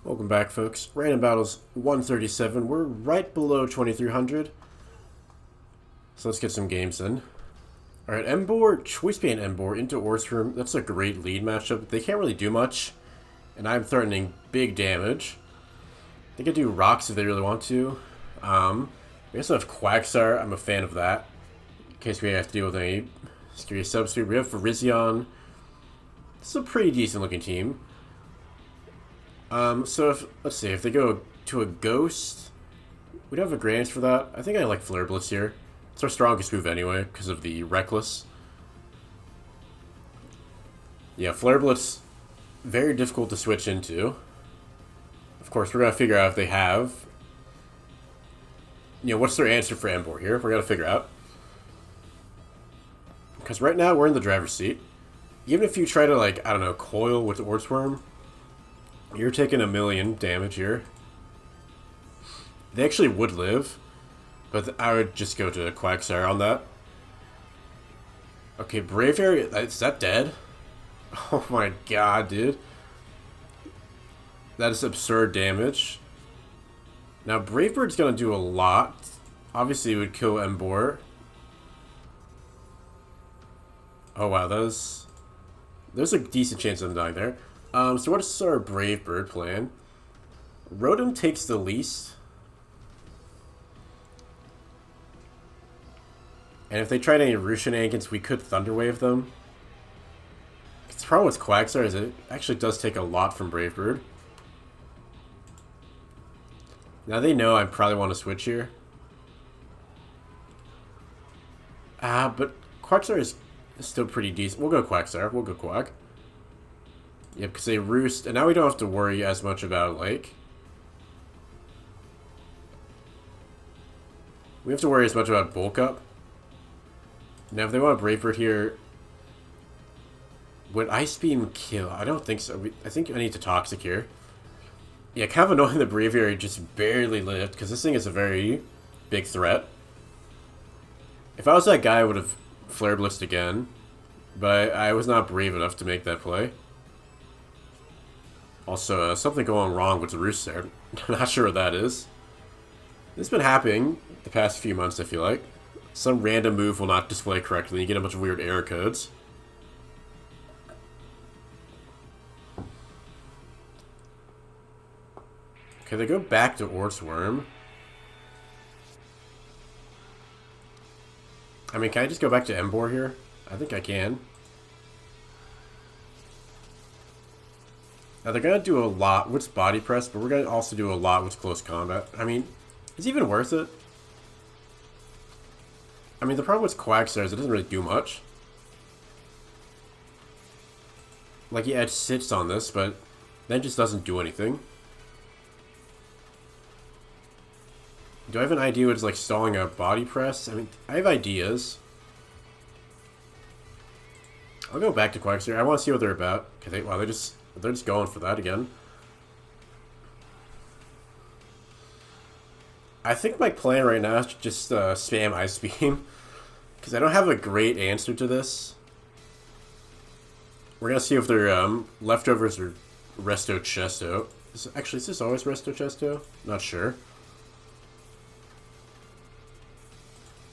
Welcome back, folks. Random Battles 137. We're right below 2300. So let's get some games in. Alright, Embor, Choice Band Embor into Orthroom. That's a great lead matchup. They can't really do much, and I'm threatening big damage. They could do rocks if they really want to. We also have Quagsire. I'm a fan of that. In case we have to deal with any scary substitute. We have Virizion. This is a pretty decent looking team. So let's see, if they go to a Ghost, we don't have a Grant for that. I think I like Flare Blitz here. It's our strongest move anyway, because of the Reckless. Yeah, Flare Blitz, very difficult to switch into. Of course, we're going to figure out if they have... what's their answer for Embor here? We're going to figure out. Because right now, we're in the driver's seat. Even if you try to, I don't know, coil with Orthworm, you're taking 1,000,000 damage here. They actually would live, but I would just go to Quagsire on that. Okay, Braviary, is that dead? Oh my god, dude. That is absurd damage. Now, Brave Bird's gonna do a lot. Obviously, it would kill Embor. Oh wow, there's a decent chance of them dying there. So what is our Brave Bird plan? Rotom takes the least. And if they tried any Rushenanigans, we could Thunder Wave them. The problem with Quagsire is it actually does take a lot from Brave Bird. Now they know I probably want to switch here. But Quagsire is still pretty decent. We'll go Quagsire. We'll go Quag. Yep, because they roost, and now we don't have to worry as much about Lake. We have to worry as much about Bulk Up. Now, if they want a Brave Bird here, would Ice Beam kill? I don't think so. I think I need to Toxic here. Yeah, kind of annoying the Braviary just barely lived, because this thing is a very big threat. If I was that guy, I would have Flare Blitzed again, but I was not brave enough to make that play. Also, something going wrong with the roost there. I'm not sure what that is. This has been happening the past few months, I feel like. Some random move will not display correctly, and you get a bunch of weird error codes. Okay, they go back to Orthworm. I mean, can I just go back to Embor here? I think I can. Now, they're going to do a lot with Body Press, but we're going to also do a lot with Close Combat. I mean, is it even worth it? I mean, the problem with Quagsire is it doesn't really do much. Like, yeah, it sits on this, but then it just doesn't do anything. Do I have an idea what it's like stalling a Body Press? I mean, I have ideas. I'll go back to Quagsire. I want to see what they're about. Okay, wow, they're just going for that again. I think my plan right now is to just spam Ice Beam. Because I don't have a great answer to this. We're going to see if their leftovers are Resto Chesto. Actually, is this always Resto Chesto? Not sure.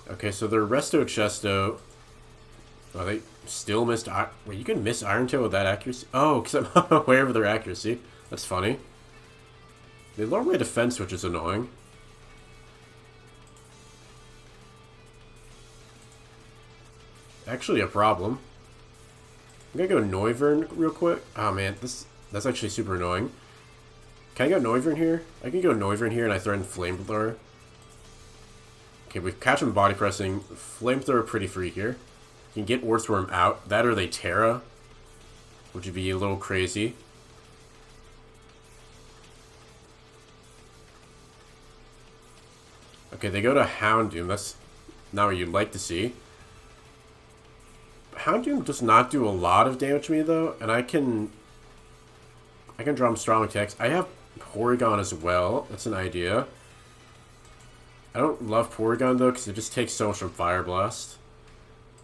Okay, so they're Resto Chesto. Oh, they still missed... Wait, you can miss Iron Tail with that accuracy? Oh, because I'm aware of their accuracy. That's funny. They lower my defense, which is annoying. Actually a problem. I'm gonna go Noivern real quick. Oh man, that's actually super annoying. Can I go Noivern here? I can go Noivern here and I threaten Flamethrower. Okay, we catch him body pressing. Flamethrower pretty free here. You can get Orthworm out. That or they Terra, which would be a little crazy. Okay, they go to Houndoom. That's not what you'd like to see. Houndoom does not do a lot of damage to me though, and I can draw him strong attacks. I have Porygon as well. That's an idea. I don't love Porygon though, because it just takes so much from Fire Blast.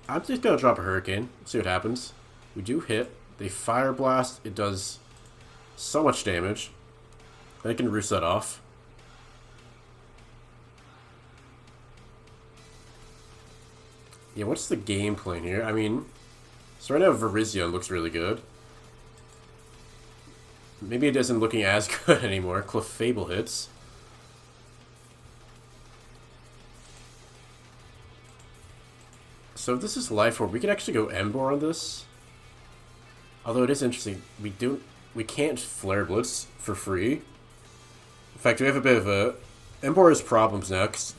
I'm just gonna drop a Hurricane. See what happens. We do hit. They Fire Blast. It does so much damage. I can roost that off. Yeah, what's the game plan here? I mean, so right now Virizion looks really good. Maybe it isn't looking as good anymore. Clefable hits. So if this is Life Orb, we could actually go Embor on this. Although it is interesting, we can't Flare Blitz for free. In fact, we have a bit of a... Embor has problems now, because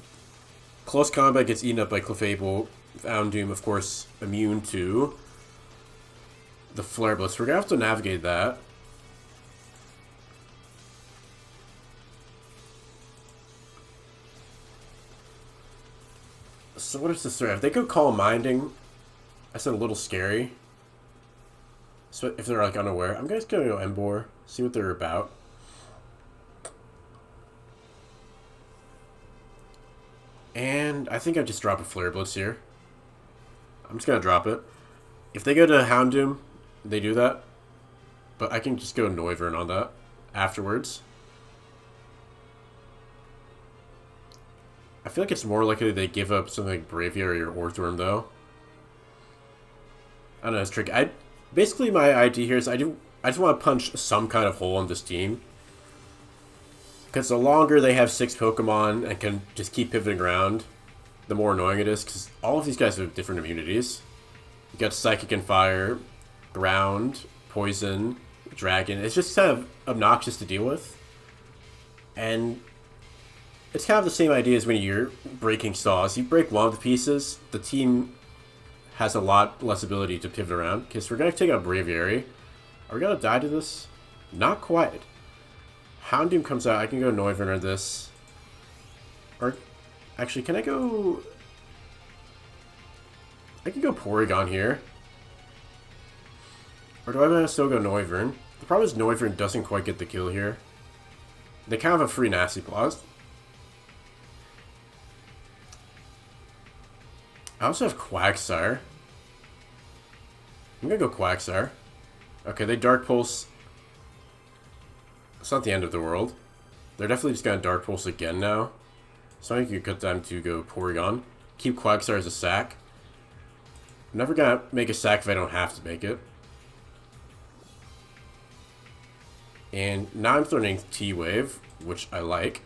close combat gets eaten up by Clefable. Houndoom, of course, immune to the Flare Blitz. We're going to have to navigate that. So what is this threat? If they go Calm Minding, that's a little scary. So if they're like unaware, I'm just going to go Embor, see what they're about. And I think I just drop a Flare Blitz here. I'm just going to drop it. If they go to Houndoom, they do that. But I can just go Noivern on that afterwards. I feel like it's more likely they give up something like Braviary or Orthworm, though. I don't know, it's tricky. Basically, my idea here is I just want to punch some kind of hole in this team. Because the longer they have 6 Pokemon and can just keep pivoting around, the more annoying it is. Because all of these guys have different immunities. You got Psychic and Fire, Ground, Poison, Dragon. It's just kind of obnoxious to deal with. And it's kind of the same idea as when you're breaking saws. You break one of the pieces, the team has a lot less ability to pivot around. Okay, so we're going to take out Braviary. Are we going to die to this? Not quite. Houndoom comes out. I can go Noivern or this. Or, actually, can I go... I can go Porygon here. Or do I want to still go Noivern? The problem is Noivern doesn't quite get the kill here. They kind of have a free Nasty Plot. I also have Quagsire. I'm gonna go Quagsire. Okay, they Dark Pulse. It's not the end of the world. They're definitely just gonna Dark Pulse again now. So I think you cut time to go Porygon. Keep Quagsire as a sack. I'm never gonna make a sack if I don't have to make it. And now I'm throwing T-Wave, which I like.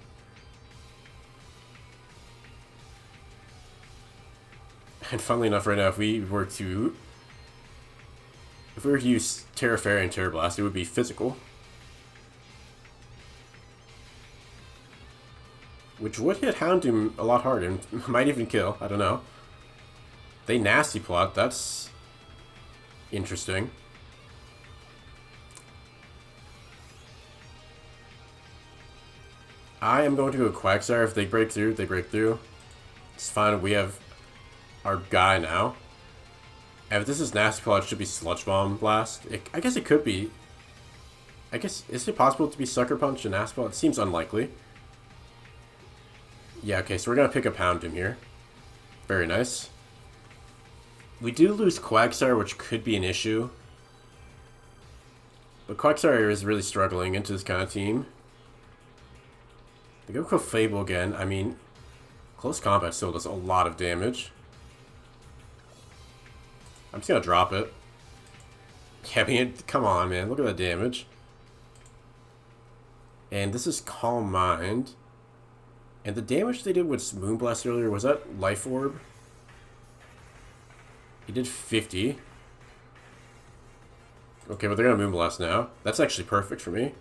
And funnily enough, right now, if we were to use Terra Fairy and Terra Blast, it would be physical. Which would hit Houndoom a lot harder and might even kill, I don't know. They Nasty Plot, that's interesting. I am going to go Quagsire. If they break through, they break through. It's fine, we have our guy now. And if this is Nasty Plot, it should be Sludge Bomb Blast. I guess it could be. I guess, is it possible to be Sucker Punch and Nasty Plot? It seems unlikely. Yeah, okay, so we're going to pick up Houndoom here. Very nice. We do lose Quagsire, which could be an issue. But Quagsire is really struggling into this kind of team. They go Clefable again. I mean, close combat still does a lot of damage. I'm just gonna drop it. Yeah, I mean, come on, man. Look at that damage. And this is Calm Mind. And the damage they did with Moonblast earlier, was that Life Orb? He did 50. Okay, but they're gonna Moonblast now. That's actually perfect for me.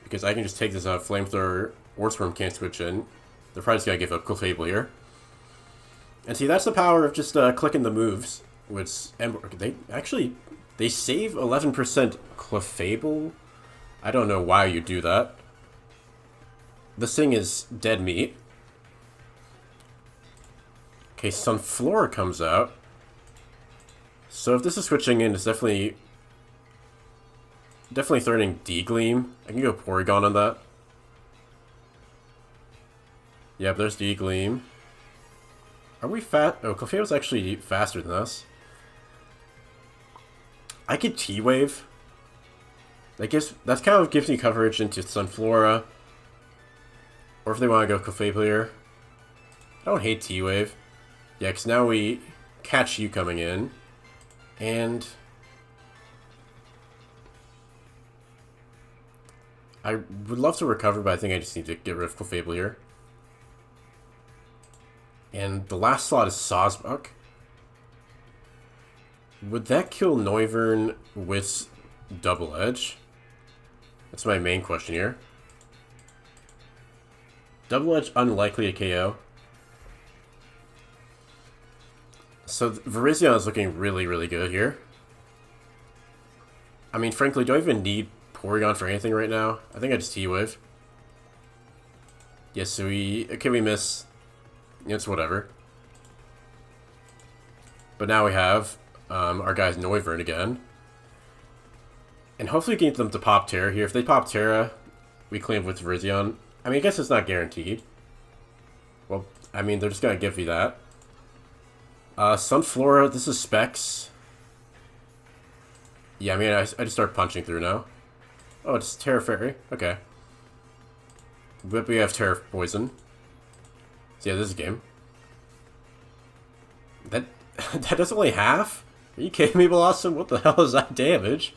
Because I can just take this out. Flamethrower, Orthworm can't switch in. They're probably just gonna give up Clefable here. And see, that's the power of just clicking the moves. Which they save 11% Clefable. I don't know why you do that. This thing is dead meat. Okay, Sunflora comes out. So if this is switching in, it's definitely threatening D-Gleam. I can go Porygon on that. Yep, there's D-Gleam. Are we fat? Oh, Clefable's actually faster than us. I could T-Wave. that kind of gives me coverage into Sunflora. Or if they want to go Clefable. I don't hate T-Wave. Yeah, because now we catch you coming in. And I would love to recover, but I think I just need to get rid of Clefable here. And the last slot is Sawsbuck. Would that kill Noivern with Double Edge? That's my main question here. Double Edge unlikely to KO. So Virizion is looking really, really good here. I mean, frankly, do I even need Porygon for anything right now? I think I just T-Wave. Yes, so we miss. It's whatever. But now we have our guys Noivern again. And hopefully we can get them to pop Terra here. If they pop Terra, we clean up with Virizion. I mean, I guess it's not guaranteed. Well, I mean, they're just going to give you that. Sunflora, this is Specs. Yeah, I mean, I just start punching through now. Oh, it's Terra Fairy. Okay. But we have Terra Poison. So yeah, this is a game. That does only half? Are you kidding me, Blossom? What the hell is that damage?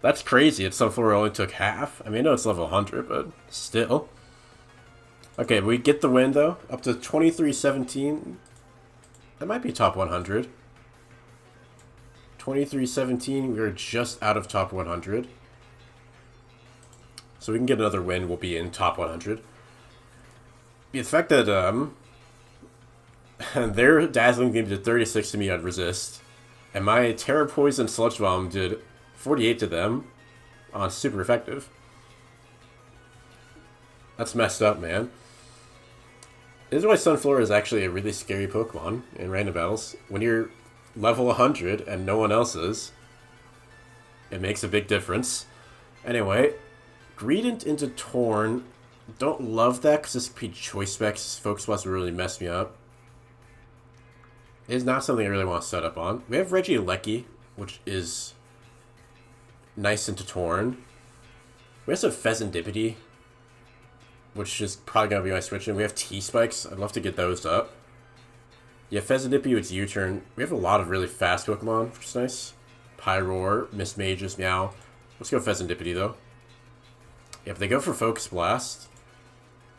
That's crazy. It's Sunflora only took half. I mean, I know it's level 100, but still. Okay, we get the win, though. Up to 23-17. That might be top 100. 23-17. We are just out of top 100. So we can get another win. We'll be in top 100. The fact that their Dazzling Beam did 36 to me on Resist, and my Terra Poison Sludge Bomb did 48 to them on Super Effective. That's messed up, man. This is why Sunflora is actually a really scary Pokemon in random battles. When you're level 100 and no one else is, it makes a big difference. Anyway, Greedent into Torn. Don't love that because this could be Choice Specs. Focus Blast would really mess me up. It is not something I really want to set up on. We have Regieleki, which is nice into Torn. We also have Pheasantipity, which is probably going to be my switch in. We have T-Spikes. I'd love to get those up. Yeah, Pheasantipity with U-Turn. We have a lot of really fast Pokemon, which is nice. Pyroar, Mismagius, Meow. Let's go Pheasantipity, though. Yeah, if they go for Focus Blast...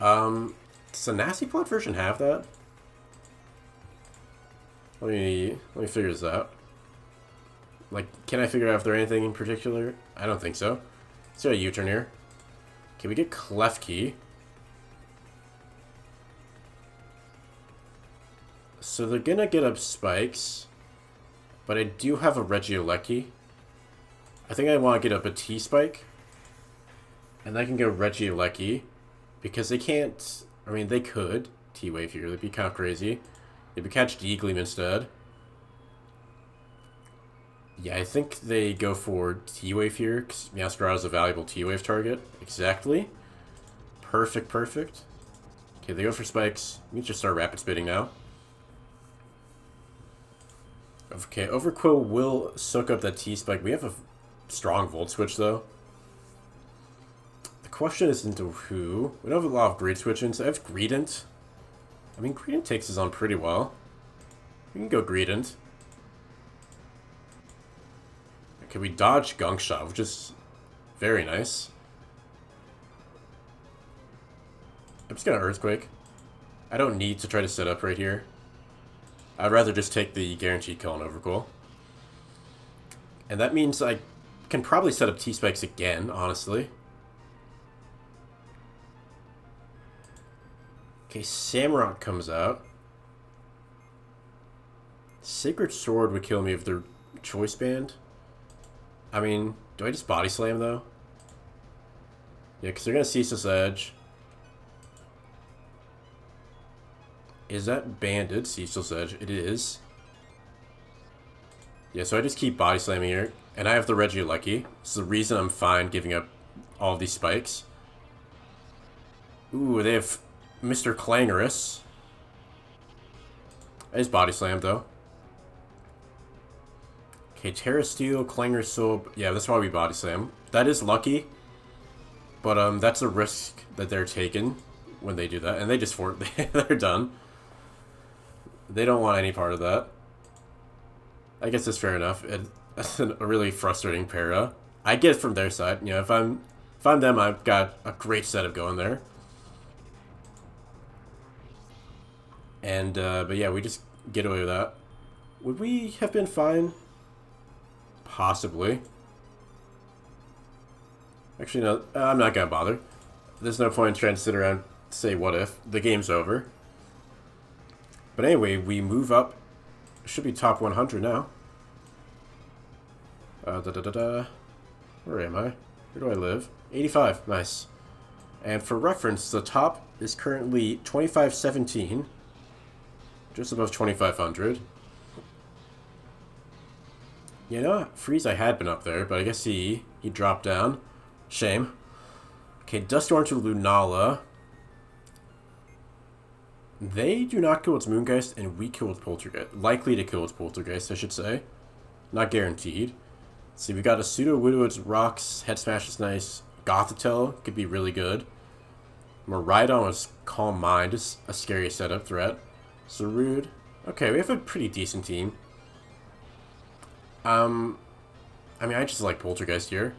does the Nasty Plot version have that? Let me figure this out. Like, can I figure out if there's anything in particular? I don't think so. Let's do a U-turn here. Can we get Klefki? So they're gonna get up spikes, but I do have a Regieleki. I think I want to get up a T-Spike, and I can go Regieleki, because they can't. I mean, they could T-Wave here. That'd be kind of crazy. Maybe catch D-Gleam instead. Yeah, I think they go for T-Wave here, because Meowscarada is a valuable T-Wave target. Exactly. Perfect, perfect. Okay, they go for spikes. We can just start rapid spitting now. Okay, Overquill will soak up that T-Spike. We have a strong Volt Switch, though. The question is into who. We don't have a lot of Greed Switch-ins. I have Greedent. I mean, Greedent takes us on pretty well. We can go Greedent. Okay, we dodge Gunk Shot, which is very nice. I'm just gonna Earthquake. I don't need to try to set up right here. I'd rather just take the guaranteed kill on Overquill. And that means I can probably set up T-Spikes again, honestly. Okay, Samurott comes out. Sacred Sword would kill me if they're Choice Band. I mean, do I just Body Slam, though? Yeah, because they're going to Ceaseless Edge. Is that banded, Ceaseless Edge? It is. Yeah, so I just keep Body Slamming here. And I have the Regieleki. It's the reason I'm fine giving up all of these spikes. Ooh, they have Mr. Clangorous. I just Body Slam, though. Okay, Terra Steel, Clanger Soul. Yeah, that's why we body slam. That is lucky, but that's a risk that they're taking when they do that, and they just they're done. They don't want any part of that. I guess it's fair enough. That's a really frustrating para. I get it from their side. You know, if I'm them, I've got a great setup going there. And but yeah, we just get away with that. Would we have been fine? Possibly. Actually, no. I'm not gonna bother. There's no point in trying to sit around and say what if. The game's over. But anyway, we move up. Should be top 100 now. Where am I? Where do I live? 85. Nice. And for reference, the top is currently 2517. Just above 2500. You know, Frieza had been up there, but I guess he dropped down. Shame. Okay, Duststorm to Lunala. They do not kill its Moongeist, and we kill its Poltergeist. Likely to kill its Poltergeist, I should say. Not guaranteed. Let's see, we got a Pseudo Widow's Rocks. Head Smash is nice. Gothitelle could be really good. Miraidon was Calm Mind. Is a scary setup threat. Zarude. Okay, we have a pretty decent team. I mean, I just like Poltergeist here.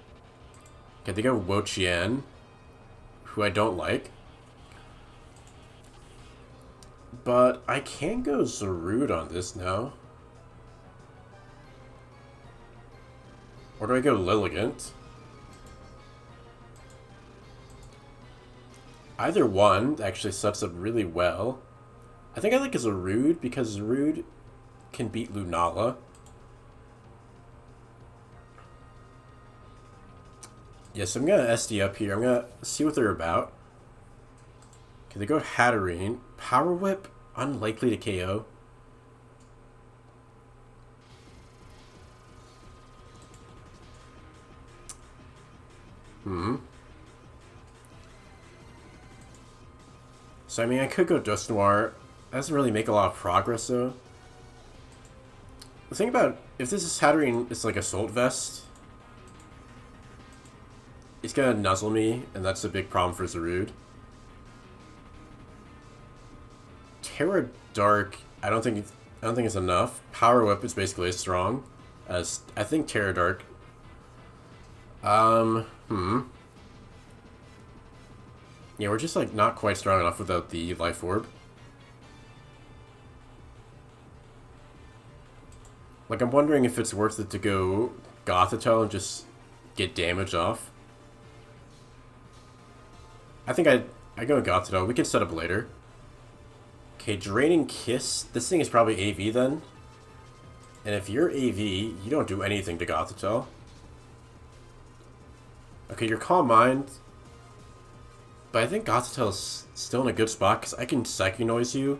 Okay, they go Wo-Chien, who I don't like. But I can go Zarude on this now. Or do I go Lilligant? Either one actually sets up really well. I think I like Zarude because Zarude can beat Lunala. Yes, I'm gonna SD up here. I'm gonna see what they're about. Okay, they go Hatterene. Power Whip, unlikely to KO. So, I mean, I could go Dust Noir. That doesn't really make a lot of progress, though. The thing about, if this is Hatterene, it's like Assault Vest. It's gonna nuzzle me, and that's a big problem for Zarude. Terra Dark, I don't think it's enough. Power Whip is basically as strong as I think Terra Dark. Yeah, we're just like not quite strong enough without the Life Orb. Like, I'm wondering if it's worth it to go Gothitelle and just get damage off. I think I go Gothitelle. We can set up later. Okay, Draining Kiss. This thing is probably AV then. And if you're AV, you don't do anything to Gothitelle. Okay, you're Calm Mind. But I think Gothitelle is still in a good spot because I can Psychic Noise you.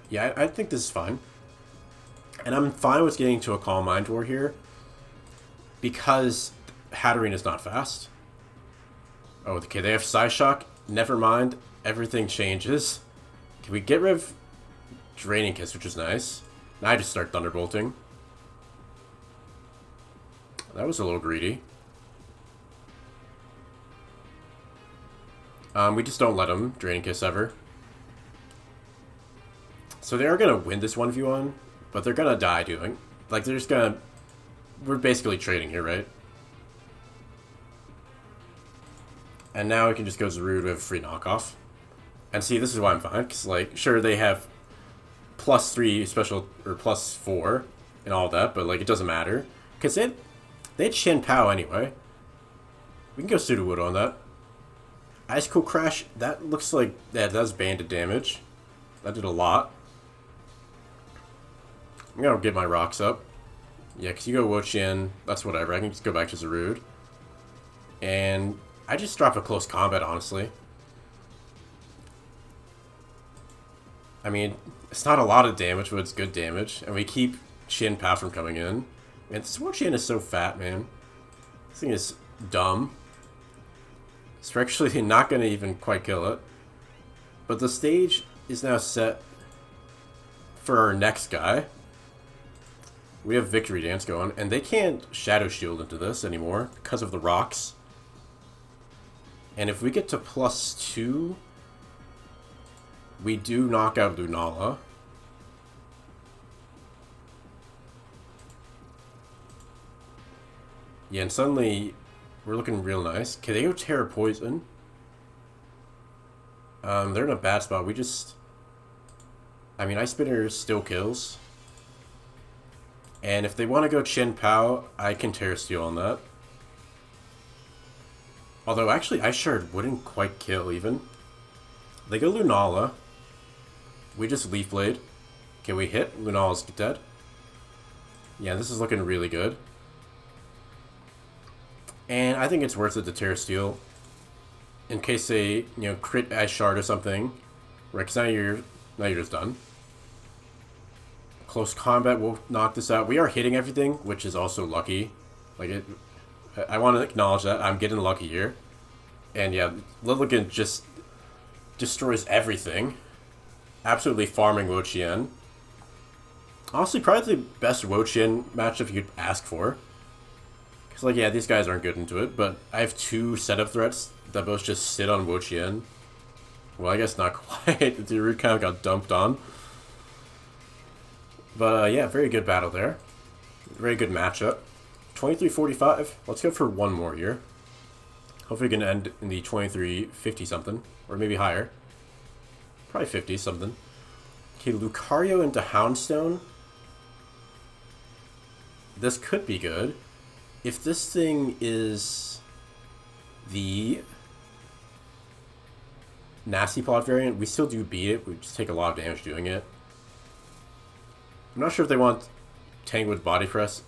Yeah, I think this is fine. And I'm fine with getting to a Calm Mind War here. Because Hatterene is not fast. Oh, okay, they have Psyshock. Never mind. Everything changes. Can we get rid of Draining Kiss, which is nice. Now I just start Thunderbolting. That was a little greedy. We just don't let them Draining Kiss ever. So they are going to win this 1v1, but they're going to die doing. Like, they're just going to... We're basically trading here, right? And now we can just go Zarude with free knockoff. And see, this is why I'm fine, because, like, sure, they have +3 special, or +4 and all that, but, like, it doesn't matter. Because they had Shin Pao anyway. We can go Sudowoodo on that. Ice Cold Crash, that looks like that does banded damage. That did a lot. I'm gonna get my rocks up. Yeah, because you go Wo-Chien, that's whatever. I can just go back to Zarude. And I just drop a close combat, honestly. I mean, it's not a lot of damage, but it's good damage. And we keep Shin Pao from coming in. Man, this Wo-Chien is so fat, man. This thing is dumb. It's actually not going to even quite kill it. But the stage is now set for our next guy. We have Victory Dance going, and they can't Shadow Shield into this anymore because of the rocks. And if we get to +2, we do knock out Lunala. Yeah, and suddenly we're looking real nice. Can they go Terra Poison? They're in a bad spot. We just... I mean, Ice Spinner still kills. And if they want to go Chin Pao, I can Terra Steel on that. Although, actually, Ice Shard wouldn't quite kill, even. They go Lunala. We just Leaf Blade. Can we hit? Lunala's dead. Yeah, this is looking really good. And I think it's worth it to Terra Steel. In case they, you know, crit Ice Shard or something. Right, because now you're just done. Close combat will knock this out. We are hitting everything, which is also lucky. Like, I want to acknowledge that. I'm getting lucky here. And yeah, Lilligant just destroys everything. Absolutely farming Wo-Chien. Honestly, probably the best Wo-Chien matchup you could ask for. Because, like, yeah, these guys aren't good into it, but I have 2 setup threats that both just sit on Wo-Chien. Well, I guess not quite. The root kind of got dumped on. But, yeah, very good battle there. Very good matchup. 23-45. Let's go for one more here. Hopefully we can end in the 23-50 something. Or maybe higher. Probably 50 something. Okay, Lucario into Houndstone. This could be good. If this thing is the Nasty Plot variant, we still do beat it. We just take a lot of damage doing it. I'm not sure if they want Tangwood Body Press.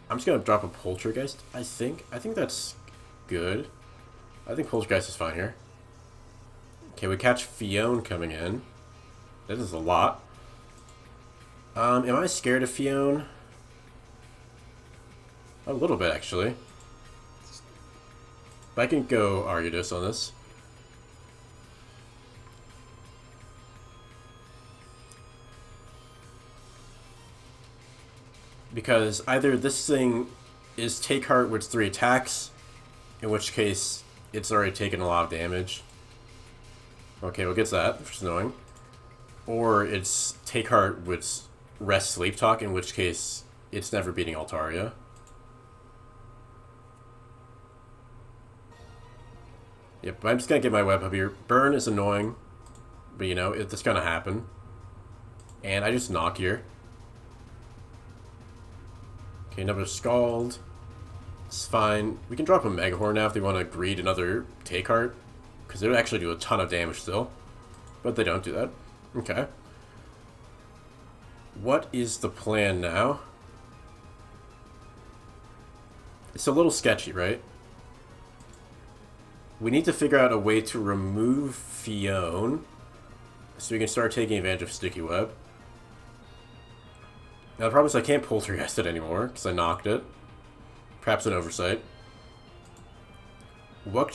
I'm just going to drop a Poltergeist, I think. I think that's good. I think Poltergeist is fine here. Okay, we catch Fione coming in. That is a lot. Am I scared of Fione? A little bit, actually. But I can go Arudis on this. Because either this thing is Take Heart with 3 attacks, in which case it's already taken a lot of damage. Okay, well, gets that, which is annoying. Or it's Take Heart with Rest Sleep Talk, in which case it's never beating Altaria. Yep, I'm just gonna get my web up here. Burn is annoying, but you know, it's gonna happen. And I just knock here. Okay, another Scald. It's fine. We can drop a Megahorn now if they want to greed another Take Heart. Because they would actually do a ton of damage still. But they don't do that. Okay. What is the plan now? It's a little sketchy, right? We need to figure out a way to remove Fione. So we can start taking advantage of Sticky Web. Now the problem is I can't Poltergeist it anymore, because I knocked it. Perhaps an oversight. Wuck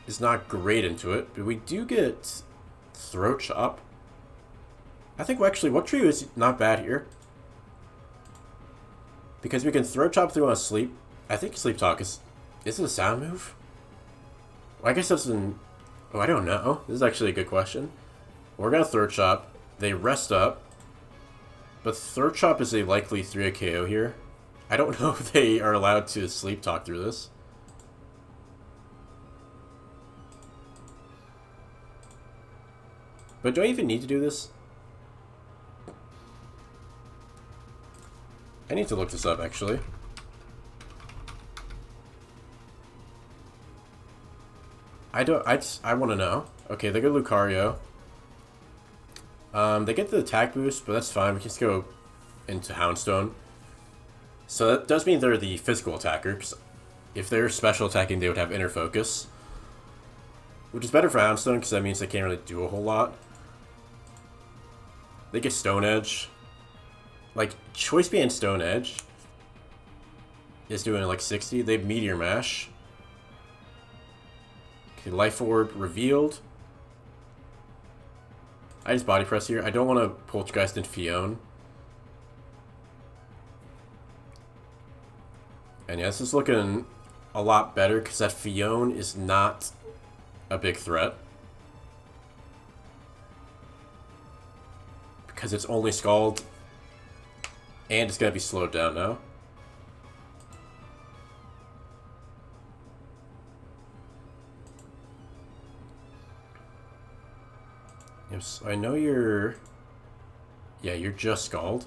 is not great into it, but we do get Throat Chop. I think actually Wuck is not bad here. Because we can Throat Chop through on Sleep. I think Sleep Talk is it a sound move? Well, I guess that's an... Oh, I don't know. This is actually a good question. We're going to Throat Chop. They rest up. But Throat Chop is a likely 3 KO here. I don't know if they are allowed to Sleep Talk through this. But do I even need to do this? I need to look this up, actually. I want to know. Okay, they go Lucario. They get the attack boost, but that's fine. We can just go into Houndstone. So that does mean they're the physical attacker, because if they're special attacking, they would have Inner Focus. Which is better for Houndstone, because that means they can't really do a whole lot. They get Stone Edge. Like, Choice Band Stone Edge is doing like 60. They have Meteor Mash. Okay, Life Orb revealed. I just body press here. I don't want to Poltergeist and Fionn. And yeah, this is looking a lot better because that Fionn is not a big threat. Because it's only Scald. And it's going to be slowed down now. Yes, I know you're... Yeah, you're just Scald.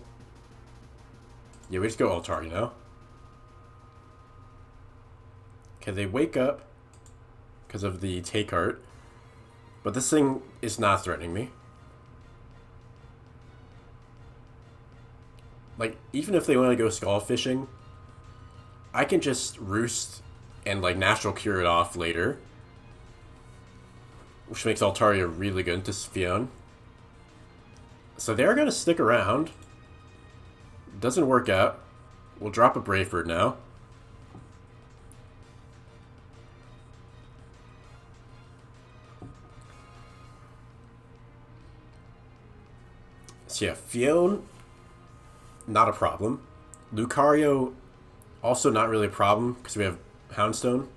Yeah, we just go Altari now. Okay, they wake up because of the take art. But this thing is not threatening me. Like, even if they want to go Skull Fishing, I can just Roost and, like, Natural Cure it off later. Which makes Altaria really good to Fionn. So they're going to stick around. Doesn't work out. We'll drop a Brave Bird now. So yeah, Fionn, not a problem. Lucario, also not really a problem because we have Houndstone.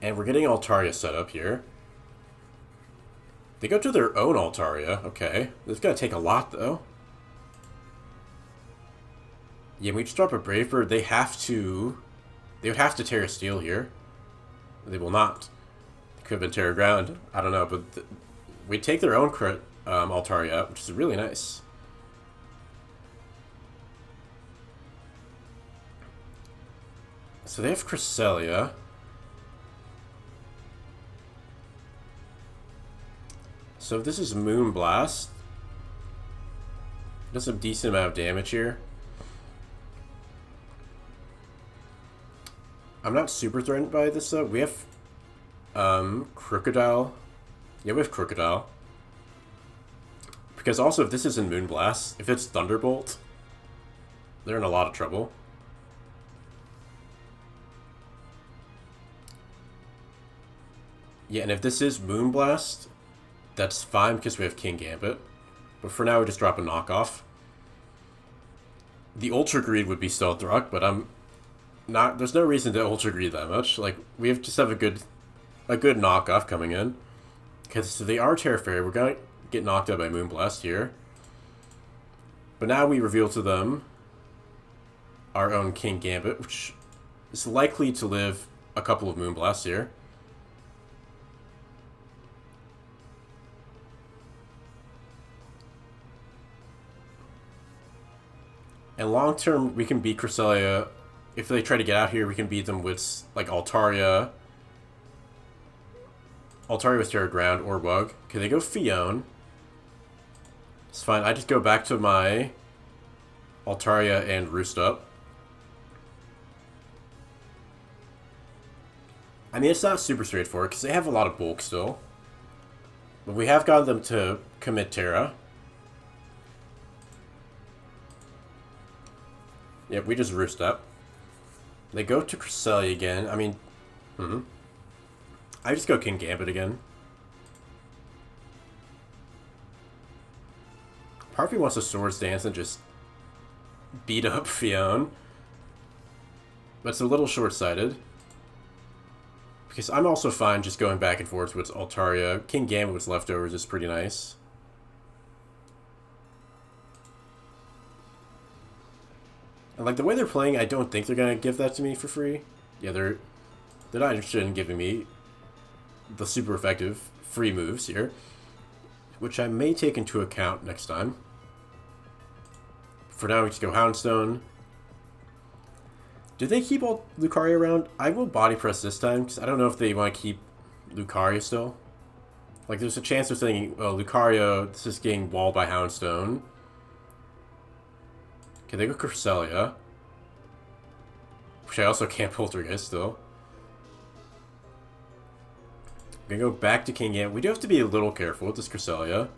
And we're getting Altaria set up here. They go to their own Altaria. Okay. This is going to take a lot, though. Yeah, we just drop a Brave Bird. They have to... They would have to Terra Steel here. They will not. It could have been Terra Ground. I don't know, but... we take their own Altaria out, which is really nice. So they have Cresselia. So if this is Moonblast, it does a decent amount of damage here. I'm not super threatened by this though. We have Crocodile. Yeah, we have Crocodile. Because also if this isn't Moonblast, if it's Thunderbolt, they're in a lot of trouble. Yeah, and if this is Moonblast, that's fine because we have King Gambit. But for now, we just drop a knockoff. The Ultra Greed would be Stealth Rock, but I'm not... There's no reason to Ultra Greed that much. Like, we just have a good knockoff coming in. Because they are Terra Fairy. We're going to get knocked out by Moonblast here. But now we reveal to them our own King Gambit, which is likely to live a couple of Moonblasts here. And long term, we can beat Cresselia. If they try to get out here, we can beat them with, like, Altaria. Altaria with Terra Ground or Wug. Okay, they go Fionn. It's fine. I just go back to my Altaria and Roost up. I mean, it's not super straightforward because they have a lot of bulk still. But we have gotten them to commit Terra. Yep, we just Roost up. They go to Cresselia again. I mean, I just go King Gambit again. Part of me wants to Swords Dance and just beat up Fionn. But it's a little short-sighted. Because I'm also fine just going back and forth with Altaria. King Gambit with leftovers is pretty nice. And like the way they're playing, I don't think they're gonna give that to me for free. Yeah, they're not interested in giving me the super effective free moves here, which I may take into account next time. For now, we just go Houndstone. Do they keep all Lucario around? I will body press this time because I don't know if they want to keep Lucario still. Like, there's a chance of saying, "Oh, Lucario, this is getting walled by Houndstone." Okay, they go Cresselia. Which I also can't Poltergeist still. I'm gonna go back to King Gambit. We do have to be a little careful with this Cresselia.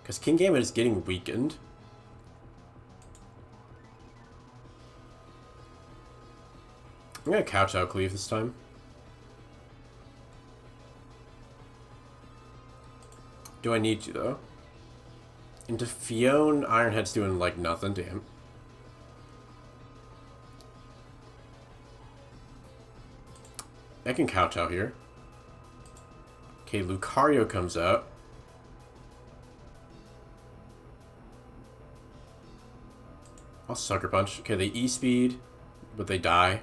Because King Gambit is getting weakened. I'm gonna Couch Out Cleave this time. Do I need to, though? Into Fion, Ironhead's doing, like, nothing. Damn. I can kowtow here. Okay, Lucario comes out. I'll Sucker Punch. Okay, they E-Speed, but they die.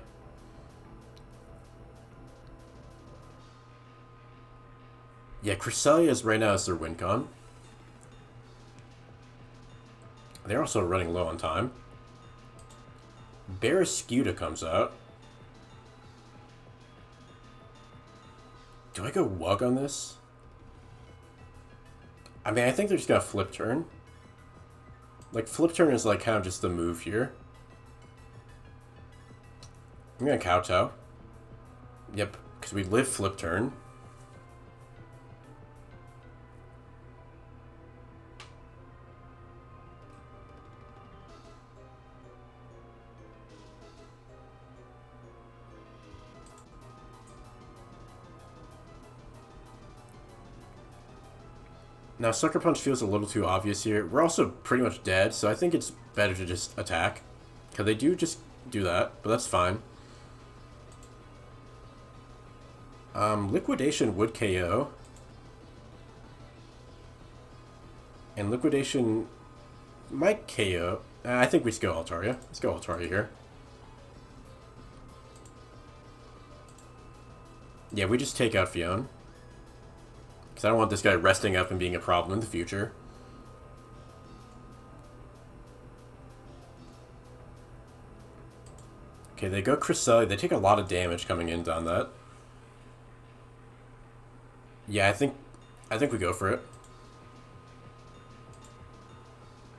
Yeah, Cresselia's right now is their win con. They're also running low on time. Barrascuda comes out. Do I go Wug on this? I mean, I think they're just gonna Flip Turn. Like, Flip Turn is, like, kind of just the move here. I'm gonna kowtow. Yep, because we live Flip Turn. Now, Sucker Punch feels a little too obvious here. We're also pretty much dead, so I think it's better to just attack. Because they do just do that, but that's fine. Liquidation would KO. And Liquidation might KO. I think we just go Altaria. Let's go Altaria here. Yeah, we just take out Fion. Because I don't want this guy resting up and being a problem in the future. Okay, they go Cresselia. They take a lot of damage coming in on that. Yeah, I think we go for it.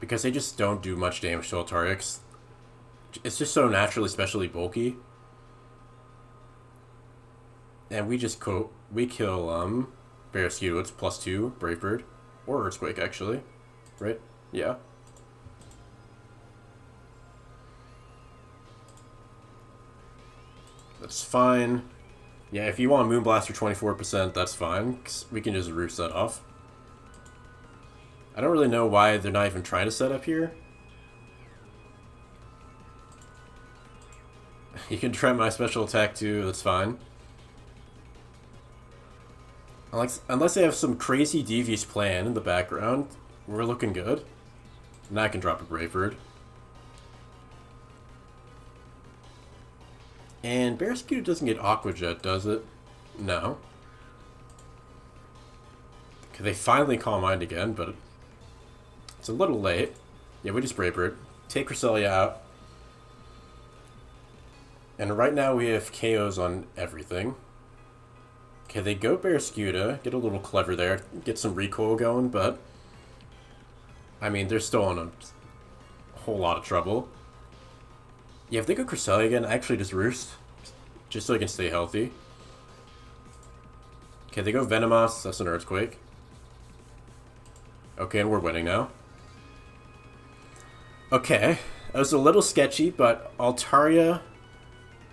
Because they just don't do much damage to Altaria. It's just so naturally especially bulky. And we just kill Barrascuda. It's +2, Brave Bird. Or Earthquake, actually. Right? Yeah. That's fine. Yeah, if you want Moonblast for 24%, that's fine. 'Cause we can just roost that off. I don't really know why they're not even trying to set up here. You can try my special attack too, that's fine. Unless they have some crazy devious plan in the background, we're looking good. Now I can drop a Brave Bird. And Barrascuda doesn't get Aqua Jet, does it? No. Okay, they finally Calm Mind again, but it's a little late. Yeah, we just Brave Bird. Take Cresselia out. And right now we have KOs on everything. Okay, they go Barrascuda, get a little clever there, get some recoil going, but I mean, they're still in a whole lot of trouble. Yeah, if they go Cresselia again, I actually just roost, just so I can stay healthy. Okay, they go Venomoth, that's an Earthquake. Okay, and we're winning now. Okay, that was a little sketchy, but Altaria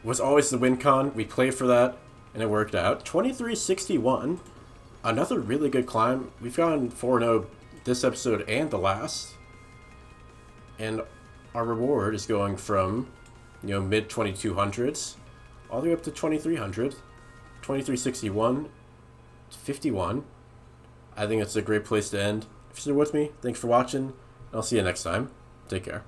was always the win con. We played for that. And it worked out. 2361. Another really good climb. We've gone 4-0 this episode and the last. And our reward is going from, you know, mid 2200s all the way up to 2300. 2361 to 51. I think it's a great place to end. If you're still with me, thanks for watching. And I'll see you next time. Take care.